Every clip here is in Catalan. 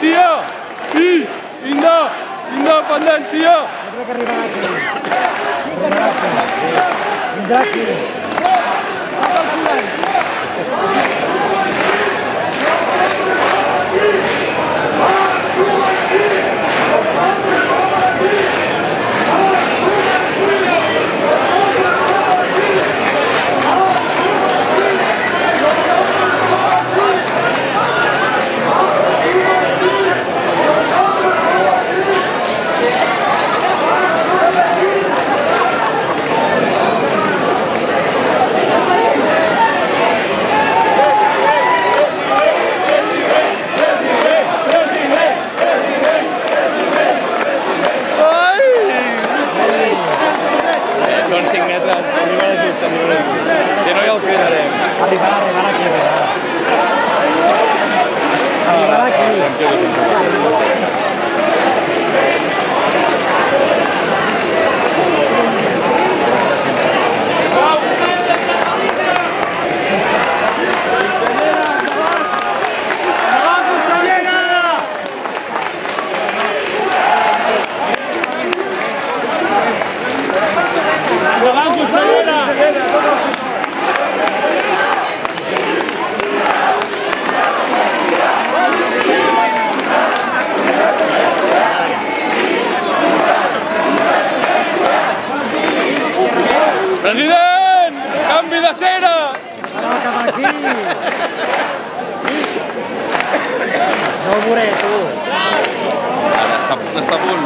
Independència! Sí! Independència! Jo crec que arribarà aquí. Vindrà aquí. Són 5 metres, arribarà just, que no ja el cridarem. Arribarà aquí. Arribarà aquí. President! Canvi de cera! Ara cap aquí. No ho veuré, tu. Està a punt.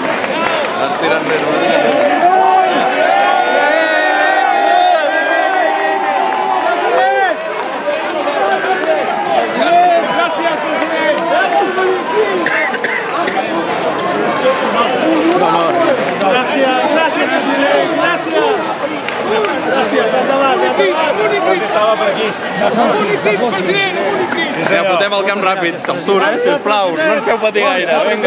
Et tiren més. Estava per aquí. Ja fotem el camp ràpid. Captura, sisplau. No ens feu patir gaire. Vinga.